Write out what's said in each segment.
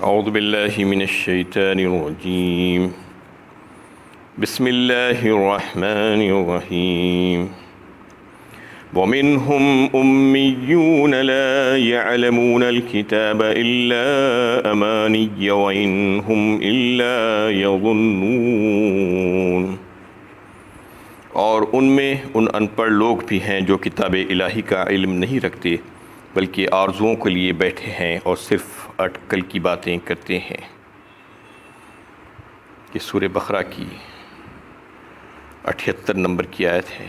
اعوذ باللہ من الشیطان الرجیم بسم اللہ الرحمن الرحیم ومنهم أميون لا يعلمون الكتاب إلا أماني وإن هم إلا يظنون، اور ان میں ان پڑھ لوگ بھی ہیں جو کتاب الہی کا علم نہیں رکھتے بلکہ آرزوؤں کے لیے بیٹھے ہیں اور صرف اٹکل کی باتیں کرتے ہیں۔ یہ سورہ بقرہ کی 78 نمبر کی آیت ہے۔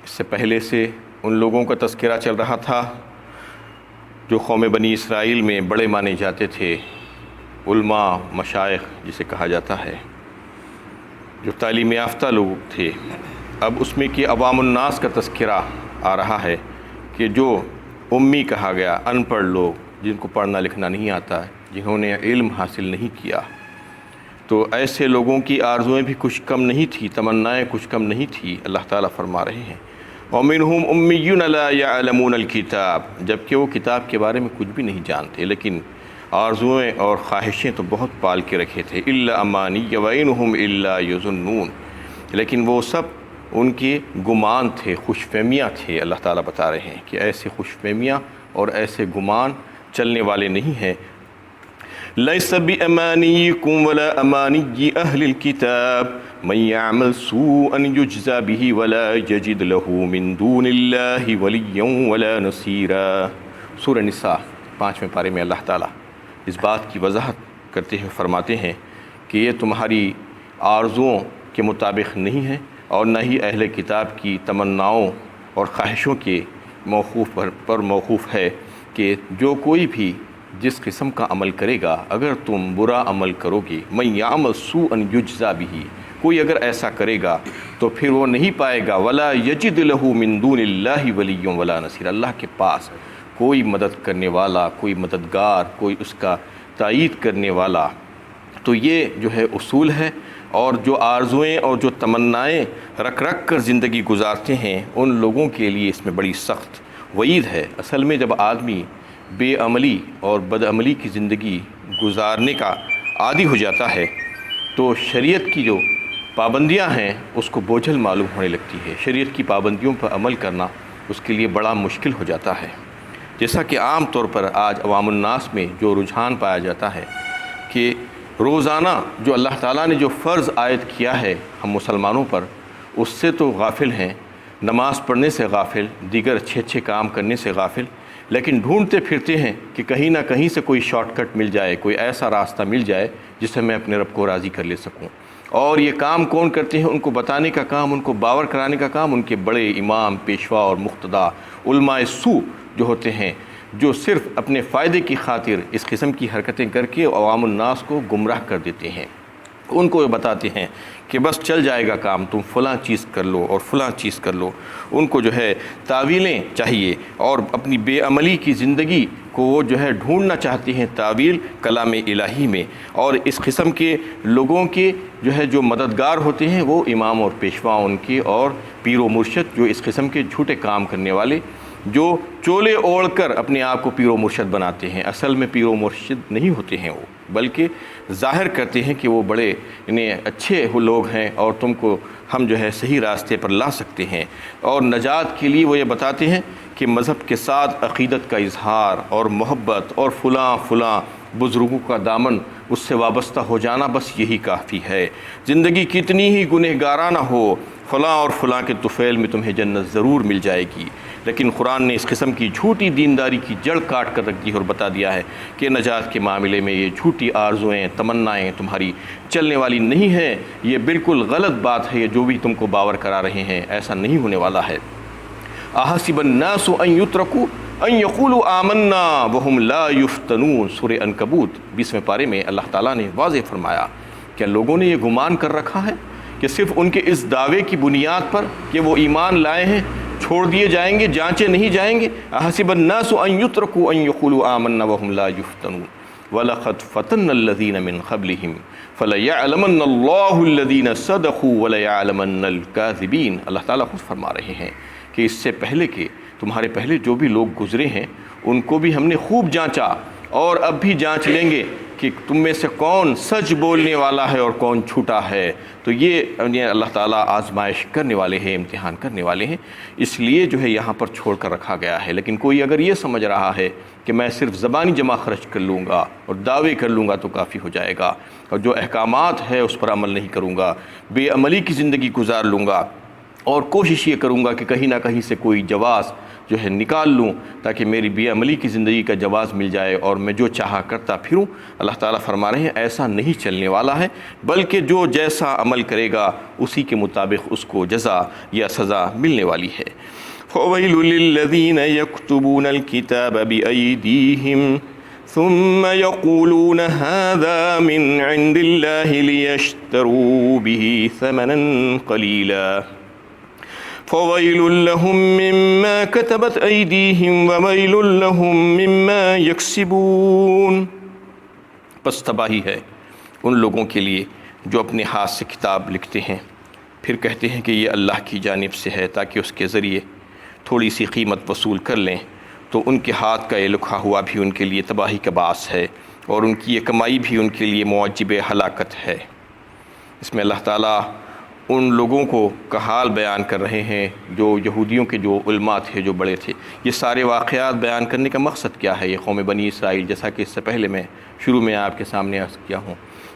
اس سے پہلے سے ان لوگوں کا تذکرہ چل رہا تھا جو قوم بنی اسرائیل میں بڑے مانے جاتے تھے، علماء، مشائخ جسے کہا جاتا ہے، جو تعلیم یافتہ لوگ تھے۔ اب اس میں کہ عوام الناس کا تذکرہ آ رہا ہے کہ جو امی کہا گیا، ان پڑھ لوگ، جن کو پڑھنا لکھنا نہیں آتا، جنہوں نے علم حاصل نہیں کیا، تو ایسے لوگوں کی آرزویں بھی کچھ کم نہیں تھی، تمنائیں کچھ کم نہیں تھی۔ اللہ تعالیٰ فرما رہے ہیں وَمِنْهُمْ أُمِّيُّونَ لَا يَعْلَمُونَ الْكِتَابَ، جبکہ وہ کتاب کے بارے میں کچھ بھی نہیں جانتے، لیکن آرزویں اور خواہشیں تو بہت پال کے رکھے تھے۔ إِلَّا أَمَانِيَّ وَإِنْهُمْ إِلَّا يَظُنُّونَ، لیکن وہ سب ان کے گمان تھے، خوش فہمیاں تھے۔ اللہ تعالیٰ بتا رہے ہیں کہ ایسے خوش فہمیاں اور ایسے گمان چلنے والے نہیں ہیں۔ لَيْسَ بِأَمَانِيِّكُمْ وَلَا أَمَانِيِّ أَهْلِ الْكِتَابِ مَنْ يَعْمَلْ سُوءًا يُجْزَ بِهِ وَلَا يَجِدْ لَهُ مِنْ دُونِ اللَّهِ وَلِيًّا وَلَا نَصِيرًا۔ سورہ نساء 5ویں پارے میں اللہ تعالیٰ اس بات کی وضاحت کرتے ہوئے فرماتے ہیں کہ یہ تمہاری آرزوؤں کے مطابق نہیں ہے اور نہ ہی اہل کتاب کی تمناؤں اور خواہشوں کے پر موقوف ہے کہ جو کوئی بھی جس قسم کا عمل کرے گا، اگر تم برا عمل کرو گے، مَن یعمل سوءًا یجزا بہ، کوئی اگر ایسا کرے گا تو پھر وہ نہیں پائے گا ولا یجد لہ من دون اللہ ولی ولا نصیر، اللہ کے پاس کوئی مدد کرنے والا، کوئی مددگار، کوئی اس کا تائید کرنے والا۔ تو یہ جو ہے اصول ہے، اور جو آرزویں اور جو تمنائیں رکھ کر زندگی گزارتے ہیں ان لوگوں کے لیے اس میں بڑی سخت وعید ہے۔ اصل میں جب آدمی بے عملی اور بد عملی کی زندگی گزارنے کا عادی ہو جاتا ہے تو شریعت کی جو پابندیاں ہیں اس کو بوجھل معلوم ہونے لگتی ہے۔ شریعت کی پابندیوں پر عمل کرنا اس کے لیے بڑا مشکل ہو جاتا ہے، جیسا کہ عام طور پر آج عوام الناس میں جو رجحان پایا جاتا ہے کہ روزانہ جو اللہ تعالیٰ نے جو فرض عائد کیا ہے ہم مسلمانوں پر، اس سے تو غافل ہیں، نماز پڑھنے سے غافل، دیگر اچھے کام کرنے سے غافل، لیکن ڈھونڈتے پھرتے ہیں کہ کہیں نہ کہیں سے کوئی شارٹ کٹ مل جائے، کوئی ایسا راستہ مل جائے جس سے میں اپنے رب کو راضی کر لے سکوں۔ اور یہ کام کون کرتے ہیں؟ ان کو بتانے کا کام، ان کو باور کرانے کا کام ان کے بڑے امام، پیشوا اور مقتدا علماء سوء جو ہوتے ہیں، جو صرف اپنے فائدے کی خاطر اس قسم کی حرکتیں کر کے عوام الناس کو گمراہ کر دیتے ہیں۔ ان کو بتاتے ہیں کہ بس چل جائے گا کام، تم فلاں چیز کر لو اور فلاں چیز کر لو۔ ان کو جو ہے تعویلیں چاہیے، اور اپنی بے عملی کی زندگی کو وہ جو ہے ڈھونڈنا چاہتے ہیں تعویل کلام الہی میں، اور اس قسم کے لوگوں کے جو ہے جو مددگار ہوتے ہیں وہ امام اور پیشوا ان کے، اور پیر و مرشد جو اس قسم کے جھوٹے کام کرنے والے، جو چولے اوڑھ کر اپنے آپ کو پیر و مرشد بناتے ہیں، اصل میں پیر و مرشد نہیں ہوتے ہیں وہ، بلکہ ظاہر کرتے ہیں کہ وہ بڑے اچھے لوگ ہیں اور تم کو ہم جو ہے صحیح راستے پر لا سکتے ہیں۔ اور نجات کے لیے وہ یہ بتاتے ہیں کہ مذہب کے ساتھ عقیدت کا اظہار اور محبت اور فلاں بزرگوں کا دامن اس سے وابستہ ہو جانا، بس یہی کافی ہے۔ زندگی کتنی ہی گنہگارانہ ہو، فلاں اور فلاں کے طفیل میں تمہیں جنت ضرور مل جائے گی۔ لیکن قرآن نے اس قسم کی جھوٹی دینداری کی جڑ کاٹ کر رکھ دی اور بتا دیا ہے کہ نجات کے معاملے میں یہ جھوٹی آرزویں، تمنائیں تمہاری چلنے والی نہیں ہیں۔ یہ بالکل غلط بات ہے، یہ جو بھی تم کو باور کرا رہے ہیں ایسا نہیں ہونے والا ہے۔ احسب الناس ان یترکوا ان یقولوا آمنا وهم لا یفتنون، سورہ عنکبوت 20ویں پارے میں اللہ تعالیٰ نے واضح فرمایا کہ لوگوں نے یہ گمان کر رکھا ہے کہ صرف ان کے اس دعوے کی بنیاد پر کہ وہ ایمان لائے ہیں چھوڑ دیے جائیں گے، جانچے نہیں جائیں گے۔ احسب الناس ان یترکوا ان یقولوا آمنا وهم لا یفتنون وَلَقَدْ فَتَنَّ الَّذِينَ مِنْ قَبْلِهِمْ فَلَيَعْلَمَنَّ اللَّهُ الَّذِينَ صَدَقُوا وَلَيَعْلَمَنَّ الْكَاذِبِينَ۔ اللہ تعالیٰ خود فرما رہے ہیں کہ اس سے پہلے کہ تمہارے پہلے جو بھی لوگ گزرے ہیں ان کو بھی ہم نے خوب جانچا، اور اب بھی جانچ لیں گے کہ تم میں سے کون سچ بولنے والا ہے اور کون جھوٹا ہے۔ تو یہ اللہ تعالیٰ آزمائش کرنے والے ہیں، امتحان کرنے والے ہیں، اس لیے جو ہے یہاں پر چھوڑ کر رکھا گیا ہے۔ لیکن کوئی اگر یہ سمجھ رہا ہے کہ میں صرف زبانی جمع خرچ کر لوں گا اور دعوے کر لوں گا تو کافی ہو جائے گا، اور جو احکامات ہے اس پر عمل نہیں کروں گا، بے عملی کی زندگی گزار لوں گا، اور کوشش یہ کروں گا کہ کہیں نہ کہیں سے کوئی جواز جو ہے نکال لوں تاکہ میری بے عملی کی زندگی کا جواز مل جائے اور میں جو چاہا کرتا پھروں، اللہ تعالیٰ فرما رہے ہیں ایسا نہیں چلنے والا ہے، بلکہ جو جیسا عمل کرے گا اسی کے مطابق اس کو جزا یا سزا ملنے والی ہے۔ فَوَيْلٌ لِّلَّذِينَ يَكْتُبُونَ الْكِتَابَ بِأَيْدِيهِمْ ثم يقولون هذا من عند الله ليشتروا به ثمنا قليلا فويل لهم مما كتبت أيديهم وويل لهم مما يكسبون۔ پس تباہی ہے ان لوگوں کے لیے جو اپنے ہاتھ سے کتاب لکھتے ہیں پھر کہتے ہیں کہ یہ اللہ کی جانب سے ہے تاکہ اس کے ذریعے تھوڑی سی قیمت وصول کر لیں، تو ان کے ہاتھ کا یہ لکھا ہوا بھی ان کے لیے تباہی کا باعث ہے، اور ان کی یہ کمائی بھی ان کے لیے موجب ہلاکت ہے۔ اس میں اللہ تعالیٰ ان لوگوں کا حال بیان کر رہے ہیں جو یہودیوں کے جو علماء تھے، جو بڑے تھے۔ یہ سارے واقعات بیان کرنے کا مقصد کیا ہے؟ یہ قوم بنی اسرائیل، جیسا کہ اس سے پہلے میں شروع میں آپ کے سامنے عرض کیا ہوں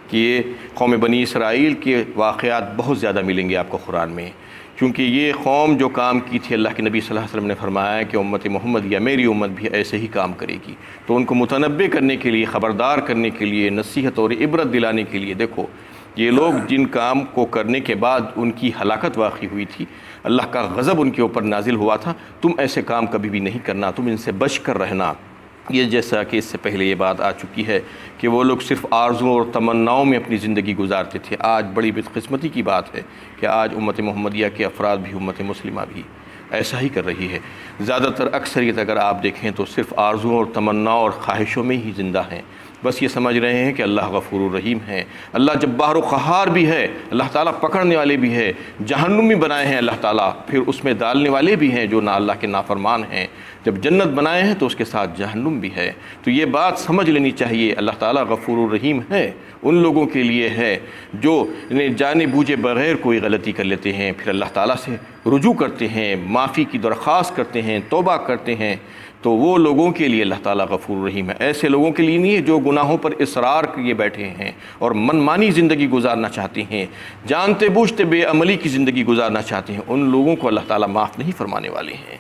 کہ یہ قوم بنی اسرائیل کے واقعات بہت زیادہ ملیں گے آپ کو قرآن میں، کیونکہ یہ قوم جو کام کی تھی، اللہ کے نبی صلی اللہ علیہ وسلم نے فرمایا ہے کہ امت محمد یا میری امت بھی ایسے ہی کام کرے گی، تو ان کو متنبع کرنے کے لیے، خبردار کرنے کے لیے، نصیحت اور عبرت دلانے کے لیے، دیکھو یہ لوگ جن کام کو کرنے کے بعد ان کی ہلاکت واقع ہوئی تھی، اللہ کا غضب ان کے اوپر نازل ہوا تھا، تم ایسے کام کبھی بھی نہیں کرنا، تم ان سے بچ کر رہنا۔ یہ جیسا کہ اس سے پہلے یہ بات آ چکی ہے کہ وہ لوگ صرف آرزوؤں اور تمناؤں میں اپنی زندگی گزارتے تھے۔ آج بڑی بدقسمتی کی بات ہے کہ آج امت محمدیہ کے افراد بھی، امت مسلمہ بھی ایسا ہی کر رہی ہے۔ زیادہ تر اکثریت اگر آپ دیکھیں تو صرف آرزوؤں اور تمناؤں اور خواہشوں میں ہی زندہ ہیں، بس یہ سمجھ رہے ہیں کہ اللہ غفور الرحیم ہے، اللہ جبار و قہار بھی ہے، اللہ تعالیٰ پکڑنے والے بھی ہے، جہنمی بنائے ہیں اللہ تعالیٰ، پھر اس میں ڈالنے والے بھی ہیں جو نہ اللہ کے نافرمان ہیں، جب جنت بنائے ہیں تو اس کے ساتھ جہنم بھی ہے۔ تو یہ بات سمجھ لینی چاہیے، اللہ تعالیٰ غفور الرحیم ہے، ان لوگوں کے لیے ہے جو انہیں جانے بوجھے بغیر کوئی غلطی کر لیتے ہیں، پھر اللہ تعالیٰ سے رجوع کرتے ہیں، معافی کی درخواست کرتے ہیں، توبہ کرتے ہیں، تو وہ لوگوں کے لیے اللہ تعالیٰ غفور الرحیم ہے۔ ایسے لوگوں کے لیے نہیں ہے جو گناہوں پر اصرار کیے بیٹھے ہیں اور منمانی زندگی گزارنا چاہتے ہیں، جانتے بوجھتے بے عملی کی زندگی گزارنا چاہتے ہیں، ان لوگوں کو اللہ تعالیٰ معاف نہیں فرمانے والے ہیں۔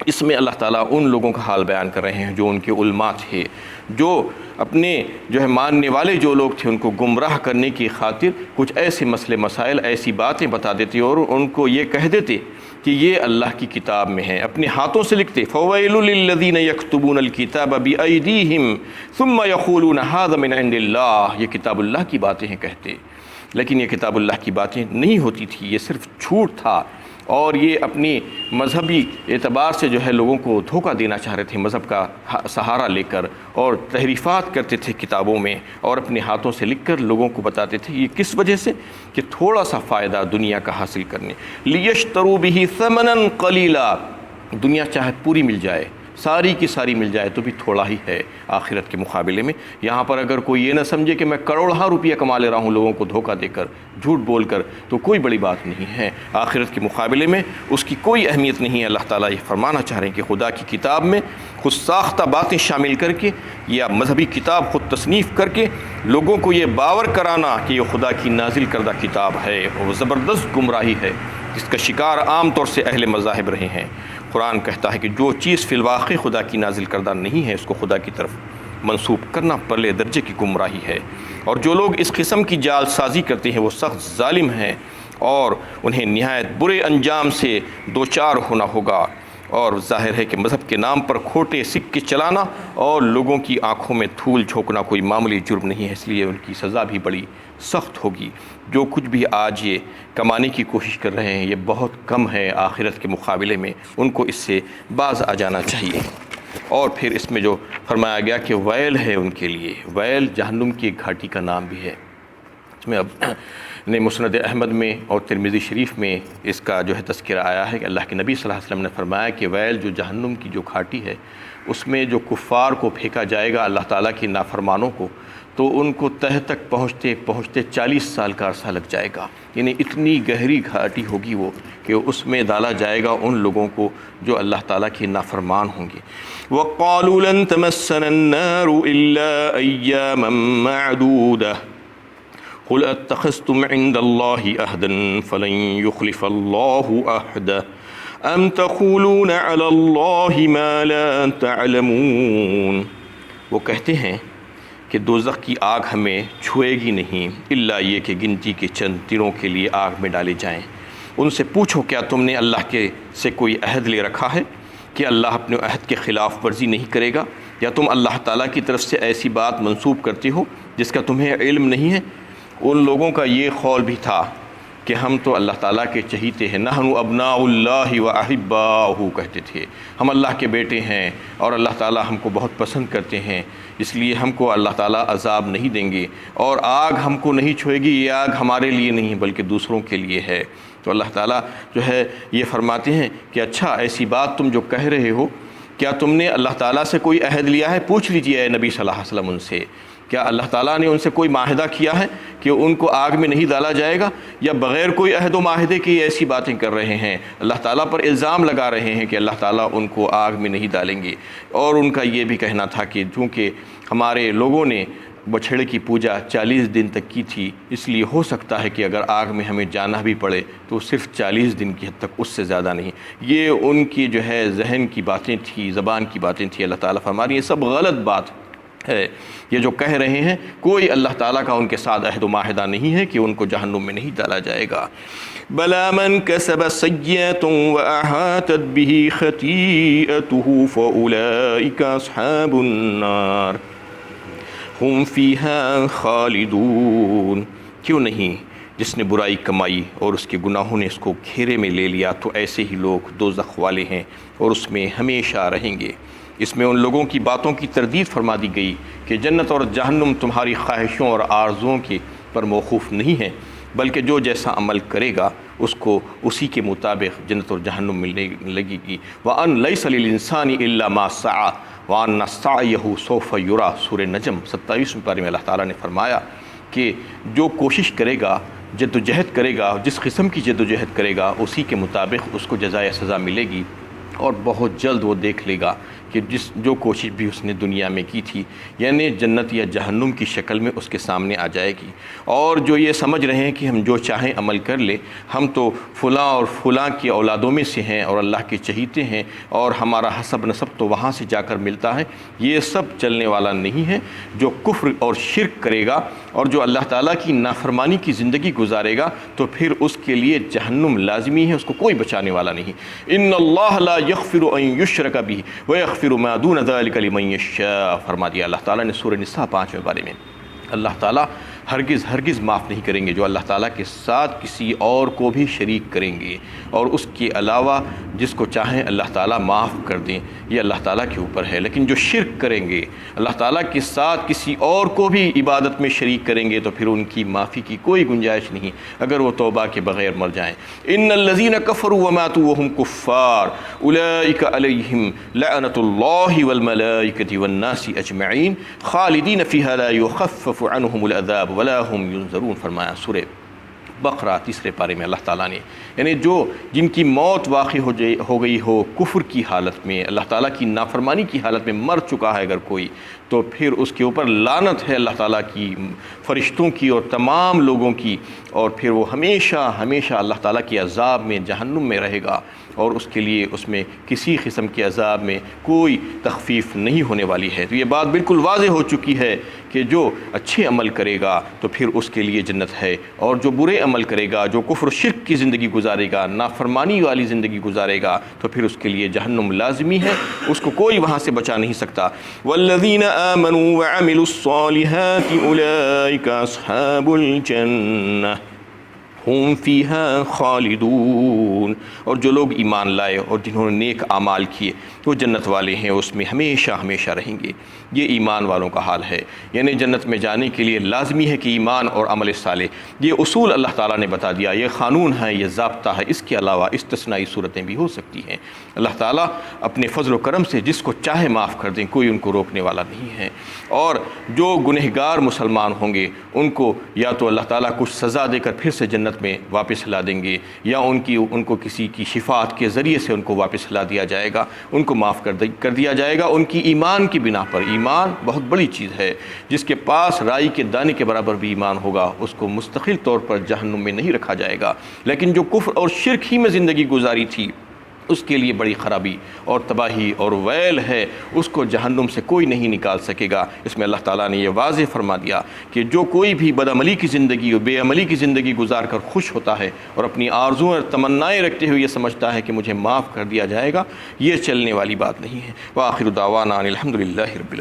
اس میں اللہ تعالیٰ ان لوگوں کا حال بیان کر رہے ہیں جو ان کے علماء تھے، جو اپنے جو ہے ماننے والے جو لوگ تھے ان کو گمراہ کرنے کی خاطر کچھ ایسے مسئلے مسائل، ایسی باتیں بتا دیتے اور ان کو یہ کہہ دیتے کہ یہ اللہ کی کتاب میں ہے، اپنے ہاتھوں سے لکھتے۔ فَوَيْلٌ لِّلَّذِينَ يَكْتُبُونَ الْكِتَابَ بِأَيْدِيهِمْ ثُمَّ يَقُولُونَ هَذَا مِنْ عِندِ اللَّهِ، یہ کتاب اللہ کی باتیں ہیں کہتے، لیکن یہ کتاب اللہ کی باتیں نہیں ہوتی تھی، یہ صرف جھوٹ تھا، اور یہ اپنی مذہبی اعتبار سے جو ہے لوگوں کو دھوکہ دینا چاہ رہے تھے، مذہب کا سہارا لے کر، اور تحریفات کرتے تھے کتابوں میں اور اپنے ہاتھوں سے لکھ کر لوگوں کو بتاتے تھے۔ یہ کس وجہ سے؟ کہ تھوڑا سا فائدہ دنیا کا حاصل کرنے، لِيَشْتَرُوا بِهِ ثَمَنًا قَلِيلًا، دنیا چاہے پوری مل جائے، ساری کی ساری مل جائے تو بھی تھوڑا ہی ہے آخرت کے مقابلے میں۔ یہاں پر اگر کوئی یہ نہ سمجھے کہ میں کروڑہا روپیہ کما لے رہا ہوں لوگوں کو دھوکہ دے کر، جھوٹ بول کر، تو کوئی بڑی بات نہیں ہے، آخرت کے مقابلے میں اس کی کوئی اہمیت نہیں ہے۔ اللہ تعالیٰ یہ فرمانا چاہ رہے ہیں کہ خدا کی کتاب میں خود ساختہ باتیں شامل کر کے یا مذہبی کتاب خود تصنیف کر کے لوگوں کو یہ باور کرانا کہ یہ خدا کی نازل کردہ کتاب ہے، وہ زبردست گمراہی ہے جس کا شکار عام طور سے اہل مذاہب رہے ہیں۔ قرآن کہتا ہے کہ جو چیز فی الواقع خدا کی نازل کردہ نہیں ہے اس کو خدا کی طرف منسوب کرنا پرلے درجے کی گمراہی ہے، اور جو لوگ اس قسم کی جال سازی کرتے ہیں وہ سخت ظالم ہیں اور انہیں نہایت برے انجام سے دوچار ہونا ہوگا۔ اور ظاہر ہے کہ مذہب کے نام پر کھوٹے سکے چلانا اور لوگوں کی آنکھوں میں دھول جھونکنا کوئی معمولی جرم نہیں ہے، اس لیے ان کی سزا بھی بڑی سخت ہوگی۔ جو کچھ بھی آج یہ کمانے کی کوشش کر رہے ہیں یہ بہت کم ہے آخرت کے مقابلے میں، ان کو اس سے باز آ جانا چاہیے۔ اور پھر اس میں جو فرمایا گیا کہ ویل ہے ان کے لیے، ویل جہنم کی ایک گھاٹی کا نام بھی ہے۔ اس میں اب نے مسند احمد میں اور ترمذی شریف میں اس کا جو ہے تذکرہ آیا ہے کہ اللہ کے نبی صلی اللہ علیہ وسلم نے فرمایا کہ ویل جو جہنم کی جو گھاٹی ہے اس میں جو کفار کو پھینکا جائے گا اللہ تعالیٰ کی نافرمانوں کو، تو ان کو تہ تک پہنچتے پہنچتے 40 سال کا عرصہ لگ جائے گا، یعنی اتنی گہری گھاٹی ہوگی وہ کہ اس میں ڈالا جائے گا ان لوگوں کو جو اللہ تعالیٰ کے نافرمان ہوں گے۔ وَقَالُوا لَن تَمَسَّنَا النَّارُ إِلَّا أَيَّامًا مَّعْدُودَةً قُلْ أَتَّخَذْتُمْ عِندَ اللَّهِ عَهْدًا فَلَن يُخْلِفَ اللَّهُ عَهْدَهُ أَمْ تَقُولُونَ عَلَى اللَّهِ مَا لَا تَعْلَمُونَ۔ وہ کہتے ہیں کہ دوزخ کی آگ ہمیں چھوئے گی نہیں الا یہ کہ گنتی کے چند دنوں کے لیے آگ میں ڈالے جائیں۔ ان سے پوچھو کیا تم نے اللہ کے سے کوئی عہد لے رکھا ہے کہ اللہ اپنے عہد کے خلاف ورزی نہیں کرے گا، یا تم اللہ تعالیٰ کی طرف سے ایسی بات منسوب کرتے ہو جس کا تمہیں علم نہیں ہے؟ ان لوگوں کا یہ قول بھی تھا کہ ہم تو اللہ تعالیٰ کے چہیتے ہیں، نحن ابناء اللہ و احباؤہ کہتے تھے، ہم اللہ کے بیٹے ہیں اور اللہ تعالیٰ ہم کو بہت پسند کرتے ہیں، اس لیے ہم کو اللہ تعالیٰ عذاب نہیں دیں گے، اور آگ ہم کو نہیں چھوئے گی، یہ آگ ہمارے لیے نہیں بلکہ دوسروں کے لیے ہے۔ تو اللہ تعالیٰ جو ہے یہ فرماتے ہیں کہ اچھا ایسی بات تم جو کہہ رہے ہو، کیا تم نے اللہ تعالیٰ سے کوئی عہد لیا ہے؟ پوچھ لیجئے اے نبی صلی اللہ علیہ وسلم ان سے، کیا اللہ تعالیٰ نے ان سے کوئی معاہدہ کیا ہے کہ ان کو آگ میں نہیں ڈالا جائے گا، یا بغیر کوئی عہد و معاہدے کی ایسی باتیں کر رہے ہیں؟ اللہ تعالیٰ پر الزام لگا رہے ہیں کہ اللہ تعالیٰ ان کو آگ میں نہیں ڈالیں گے۔ اور ان کا یہ بھی کہنا تھا کہ چونکہ ہمارے لوگوں نے بچھڑے کی پوجا 40 دن تک کی تھی، اس لیے ہو سکتا ہے کہ اگر آگ میں ہمیں جانا بھی پڑے تو صرف 40 دن کی حد تک، اس سے زیادہ نہیں۔ یہ ان کی جو ہے ذہن کی باتیں تھی، زبان کی باتیں تھی۔ اللہ تعالیٰ فرما رہی ہے یہ سب غلط بات ہے، یہ جو کہہ رہے ہیں کوئی اللہ تعالیٰ کا ان کے ساتھ عہد و معاہدہ نہیں ہے کہ ان کو جہنم میں نہیں ڈالا جائے گا۔ بَلَا مَنْ كَسَبَ سَيِّئَةً وَأَحَاطَتْ بِهِ خَطِيئَتُهُ فَأُولَئِكَ أَصْحَابُ النَّارِ ہم فیہا خالدون۔ کیوں نہیں، جس نے برائی کمائی اور اس کے گناہوں نے اس کو گھیرے میں لے لیا تو ایسے ہی لوگ دوزخ والے ہیں اور اس میں ہمیشہ رہیں گے۔ اس میں ان لوگوں کی باتوں کی تردید فرما دی گئی کہ جنت اور جہنم تمہاری خواہشوں اور آرزوؤں کے پر موقوف نہیں ہیں، بلکہ جو جیسا عمل کرے گا اس کو اسی کے مطابق جنت اور جہنم ملنے لگے گی۔ وَأَن لَيْسَ لِلْإِنسَانِ إِلَّا مَا سَعَى وَأَنَّ سَعْيَهُ سَوْفَ يُرَى۔ سورہ نجم 27ویں پارے میں اللہ تعالیٰ نے فرمایا کہ جو کوشش کرے گا، جد و جہد کرے گا، جس قسم کی جد و جہد کرے گا اسی کے مطابق اس کو جزائے سزا ملے گی، اور بہت جلد وہ دیکھ لے گا کہ جو کوشش بھی اس نے دنیا میں کی تھی یعنی جنت یا جہنم کی شکل میں اس کے سامنے آ جائے گی۔ اور جو یہ سمجھ رہے ہیں کہ ہم جو چاہیں عمل کر لیں، ہم تو فلاں اور فلاں کی اولادوں میں سے ہیں اور اللہ کے چہیتے ہیں اور ہمارا حسب نسب تو وہاں سے جا کر ملتا ہے، یہ سب چلنے والا نہیں ہے۔ جو کفر اور شرک کرے گا اور جو اللہ تعالیٰ کی نافرمانی کی زندگی گزارے گا تو پھر اس کے لیے جہنم لازمی ہے، اس کو کوئی بچانے والا نہیں۔ ان اللہ لا یغفر ان یشرک بہ ویغفر ما دون ذلک لمن یشاء، فرما دیا اللہ تعالیٰ نے سورہ نساء 5ویں بارے میں۔ اللہ تعالیٰ ہرگز معاف نہیں کریں گے جو اللہ تعالیٰ کے ساتھ کسی اور کو بھی شریک کریں گے، اور اس کے علاوہ جس کو چاہیں اللہ تعالیٰ معاف کر دیں، یہ اللہ تعالیٰ کے اوپر ہے۔ لیکن جو شرک کریں گے، اللہ تعالیٰ کے ساتھ کسی اور کو بھی عبادت میں شریک کریں گے، تو پھر ان کی معافی کی کوئی گنجائش نہیں اگر وہ توبہ کے بغیر مر جائیں۔ ان الذین کفروا وماتوا وهم کفار اولئک علیہم لعنۃ اللہ والملائکۃ والناس اجمعین خالدین فیہا لا یخفف عنہم العذاب ولا هم ينظرون، فرمایا سورہ بقرہ 3 پارے میں اللہ تعالیٰ نے، یعنی جن کی موت واقع ہو گئی ہو کفر کی حالت میں، اللہ تعالیٰ کی نافرمانی کی حالت میں مر چکا ہے اگر کوئی، تو پھر اس کے اوپر لعنت ہے اللہ تعالیٰ کی، فرشتوں کی اور تمام لوگوں کی، اور پھر وہ ہمیشہ اللہ تعالیٰ کی عذاب میں جہنم میں رہے گا، اور اس کے لیے اس میں کسی قسم کے عذاب میں کوئی تخفیف نہیں ہونے والی ہے۔ تو یہ بات بالکل واضح ہو چکی ہے کہ جو اچھے عمل کرے گا تو پھر اس کے لیے جنت ہے، اور جو برے عمل کرے گا، جو کفر و شرک کی زندگی گزارے گا، نافرمانی والی زندگی گزارے گا، تو پھر اس کے لیے جہنم لازمی ہے، اس کو کوئی وہاں سے بچا نہیں سکتا۔ والذین آمنوا وعملوا الصالحات اولئک اصحاب الجنہ ہم فیہا خالدون، اور جو لوگ ایمان لائے اور جنہوں نے نیک اعمال کیے وہ جنت والے ہیں، اس میں ہمیشہ ہمیشہ رہیں گے۔ یہ ایمان والوں کا حال ہے، یعنی جنت میں جانے کے لیے لازمی ہے کہ ایمان اور عمل صالح، یہ اصول اللہ تعالیٰ نے بتا دیا، یہ قانون ہے، یہ ضابطہ ہے۔ اس کے علاوہ استثنائی صورتیں بھی ہو سکتی ہیں۔ اللہ تعالیٰ اپنے فضل و کرم سے جس کو چاہے معاف کر دیں، کوئی ان کو روکنے والا نہیں ہے۔ اور جو گنہگار مسلمان ہوں گے ان کو یا تو اللہ تعالیٰ کچھ سزا دے کر پھر سے جنت میں واپس لا دیں گے، یا ان کو کسی کی شفاعت کے ذریعے سے ان کو واپس لا دیا جائے گا، ان کو معاف کر دیا جائے گا ان کی ایمان کی بنا پر۔ ایمان بہت بڑی چیز ہے، جس کے پاس رائی کے دانے کے برابر بھی ایمان ہوگا اس کو مستقل طور پر جہنم میں نہیں رکھا جائے گا، لیکن جو کفر اور شرک ہی میں زندگی گزاری تھی اس کے لیے بڑی خرابی اور تباہی اور ویل ہے، اس کو جہنم سے کوئی نہیں نکال سکے گا۔ اس میں اللہ تعالیٰ نے یہ واضح فرما دیا کہ جو کوئی بھی بدعملی کی زندگی اور بے عملی کی زندگی گزار کر خوش ہوتا ہے اور اپنی آرزویں اور تمنائیں رکھتے ہوئے یہ سمجھتا ہے کہ مجھے معاف کر دیا جائے گا، یہ چلنے والی بات نہیں ہے۔ وآخر دعوانا ان الحمد للہ رب العالمین۔